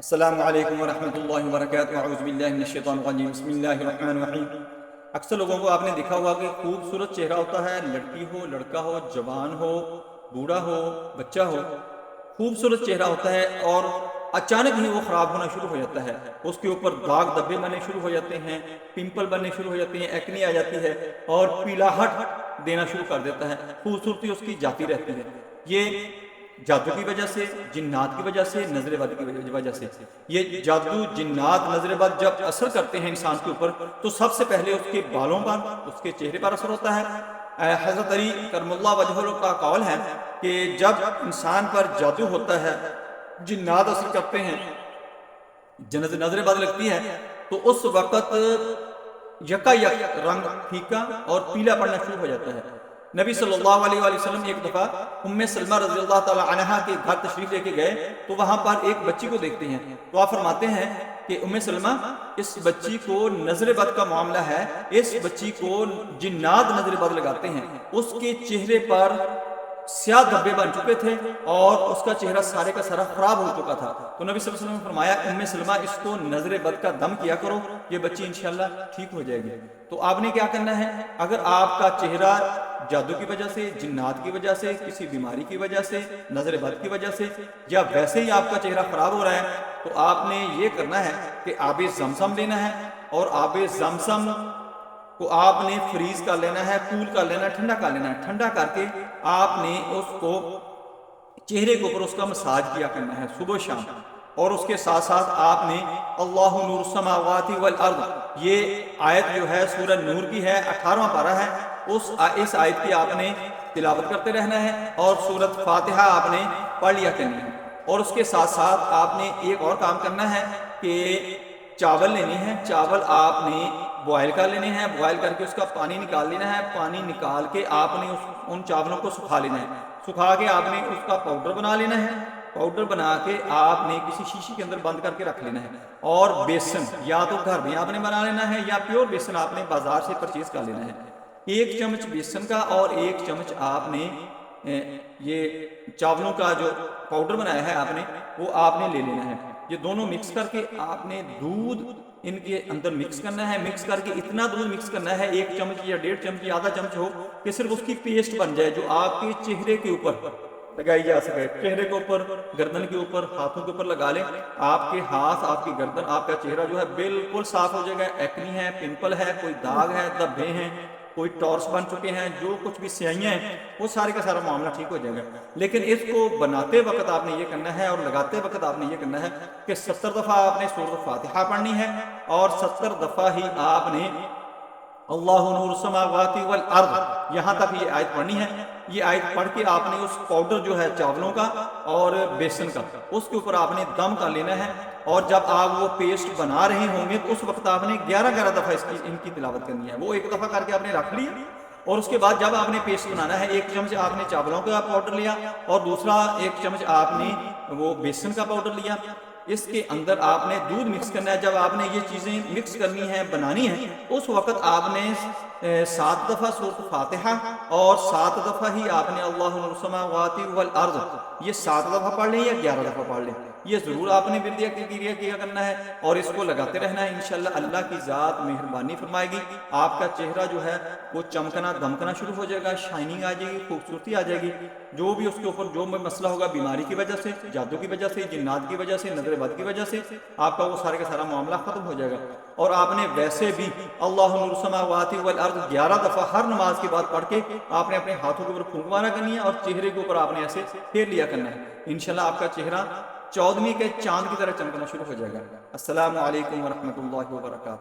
السلام علیکم ورحمۃ اللہ وبرکاتہ، اعوذ باللہ من الشیطان الرجیم، بسم اللہ الرحمن الرحیم۔ اکثر لوگوں کو آپ نے دیکھا ہوا کہ خوبصورت چہرہ ہوتا ہے، لڑکی ہو، لڑکا ہو، جوان ہو، بوڑھا ہو، بچہ ہو، خوبصورت چہرہ ہوتا ہے اور اچانک ہی وہ خراب ہونا شروع ہو جاتا ہے۔ اس کے اوپر داغ دبے بننے شروع ہو جاتے ہیں، پمپل بننے شروع ہو جاتے ہیں، ایکنی آ جاتی ہے اور پیلاہٹ دینا شروع کر دیتا ہے، خوبصورتی اس کی جاتی رہتی ہے۔ یہ جادو کی وجہ سے، جنات کی وجہ سے، نظر بد کی وجہ سے۔ یہ جادو، جنات، نظر بد جب اثر کرتے ہیں انسان کے اوپر تو سب سے پہلے اس کے بالوں پر، اس کے چہرے پر اثر ہوتا ہے۔ حضرت علی کرم اللہ وجہہ کا قول ہے کہ جب انسان پر جادو ہوتا ہے، جنات اثر کرتے ہیں، نظر بد لگتی ہے، تو اس وقت یکا یک رنگ پھیکا اور پیلا پڑنا شروع ہو جاتا ہے۔ نبی صلی اللہ علیہ وآلہ وسلم ایک دفعہ ام سلمہ رضی اللہ تعالی عنہا کے گھر تشریف لے کے گئے تو وہاں پر ایک بچی کو دیکھتے ہیں تو آپ فرماتے ہیں کہ ام سلمہ، اس بچی کو نظر بد کا معاملہ ہے، اس بچی کو جنات نظر بد لگاتے ہیں۔ اس کے چہرے پر سیاہ دھبے بن چکے تھے اور اس کا چہرہ سارے کا سارا خراب ہو چکا تھا۔ تو نبی صلی اللہ علیہ وسلم نے فرمایا، ام سلمہ، اس کو نظر بد کا دم کیا کرو، یہ بچی انشاءاللہ ٹھیک ہو جائے گی۔ تو آپ نے کیا کرنا ہے، اگر آپ کا چہرہ جادو کی وجہ سے، جنات کی وجہ سے، کسی بیماری کی وجہ سے، نظر بد کی وجہ سے، یا ویسے ہی آپ کا چہرہ خراب ہو رہا ہے، تو آپ نے یہ کرنا ہے کہ آب زمزم لینا ہے اور آب زمزم کو آپ نے فریز کر لینا ہے، کول کر لینا ہے، ٹھنڈا کر لینا ہے۔ ٹھنڈا کر کے آپ نے اس کو چہرے کے اوپر اس کا مساج کیا کرنا ہے صبح شام، اور اس کے ساتھ ساتھ آپ نے اللہ نور السماوات والارض، یہ آیت جو ہے سورہ نور کی ہے، 18واں پارہ ہے، اس آیت کی آپ نے تلاوت کرتے رہنا ہے اور سورۃ فاتحہ آپ نے پڑھ لیا کرنی ہے۔ اور اس کے ساتھ ساتھ آپ نے ایک اور کام کرنا ہے کہ چاول لینے ہیں، چاول آپ نے بوائل کر لینے ہیں، بوائل کر کے اس کا پانی نکال لینا ہے، پانی نکال کے آپ نے ان چاولوں کو سکھا لینا ہے، سکھا کے آپ نے اس کا پاؤڈر بنا لینا ہے، پاؤڈر بنا کے آپ نے کسی شیشی کے اندر بند کر کے رکھ لینا ہے۔ اور بیسن یا تو گھر میں آپ نے بنا لینا ہے یا پیور بیسن آپ نے بازار سے پرچیز کر لینا ہے۔ 1 چمچ بیسن کا اور 1 چمچ آپ نے یہ چاولوں کا جو پاؤڈر بنایا ہے آپ نے، وہ آپ نے لے لینا ہے۔ یہ دونوں مکس کر کے آپ نے دودھ ان کے اندر مکس کرنا ہے، مکس کر کے اتنا دودھ مکس کرنا ہے 1 چمچ یا 1.5 چمچ یا آدھا چمچ ہو کہ صرف اس کی پیسٹ بن جائے جو آپ کے چہرے کے اوپر لگائی جا سکے۔ چہرے کے اوپر، گردن کے اوپر، ہاتھوں کے اوپر لگا لیں، آپ کے ہاتھ، آپ کی گردن، آپ کا چہرہ جو ہے بالکل صاف ہو جائے گا۔ ایکنی ہے، پمپل ہے، کوئی داغ ہے، دھبے ہیں، کوئی ٹارس بن چکے ہیں، جو کچھ بھی سیاہیاں ہیں، وہ سارے کا سارا معاملہ ٹھیک ہو جائے گا۔ لیکن اس کو بناتے وقت آپ نے یہ کرنا ہے اور لگاتے وقت آپ نے یہ کرنا ہے کہ 70 دفعہ آپ نے سورۃ فاتحہ پڑھنی ہے اور 70 دفعہ ہی آپ نے اللہ نور السماوات والارض یہاں تک یہ آیت پڑھنی ہے۔ یہ آیت پڑھ کے آپ نے اس پاؤڈر جو ہے چاولوں کا اور بیسن کا، اس کے اوپر آپ نے دم کر لینا ہے، اور جب آپ وہ پیسٹ بنا رہے ہوں گے تو اس وقت آپ نے 11 دفعہ ان کی تلاوت کرنی ہے۔ وہ 1 دفعہ کر کے آپ نے رکھ لیا، اور اس کے بعد جب آپ نے پیسٹ بنانا ہے، 1 چمچ آپ نے چاولوں کا پاؤڈر لیا اور دوسرا 1 چمچ آپ نے وہ بیسن کا پاؤڈر لیا، اس کے اندر آپ نے دودھ مکس کرنا ہے۔ جب آپ نے یہ چیزیں مکس کرنی ہیں، بنانی ہیں، اس وقت آپ نے 7 دفعہ سورۃ فاتحہ اور 7 دفعہ ہی آپ نے اللہ نور السماوات والارض، یہ 7 دفعہ پڑھ لیں یا 11 دفعہ پڑھ لیں، یہ ضرور آپ نے بردیا کیا کرنا ہے اور اس کو لگاتے رہنا ہے۔ انشاءاللہ اللہ کی ذات مہربانی فرمائے گی، آپ کا چہرہ جو ہے وہ چمکنا دمکنا شروع ہو جائے گا، شائننگ آ جائے گی، خوبصورتی آ جائے گی۔ جو بھی اس کے اوپر جو مسئلہ ہوگا، بیماری کی وجہ سے، جادو کی وجہ سے، جنات کی وجہ سے، نظر بد کی وجہ سے، آپ کا وہ سارے کا سارا معاملہ ختم ہو جائے گا۔ اور آپ نے ویسے بھی اللہ نور السماوات والارض 11 دفعہ ہر نماز کے بعد پڑھ کے آپ نے اپنے ہاتھوں کے اوپر پھونک مارا کرنی ہے اور چہرے کے اوپر آپ نے ایسے پھیر لیا کرنا ہے۔ انشاءاللہ آپ کا چہرہ 14ویں کے چاند کی طرح چمکنا شروع ہو جائے گا۔ السلام علیکم ورحمۃ اللہ وبرکاتہ۔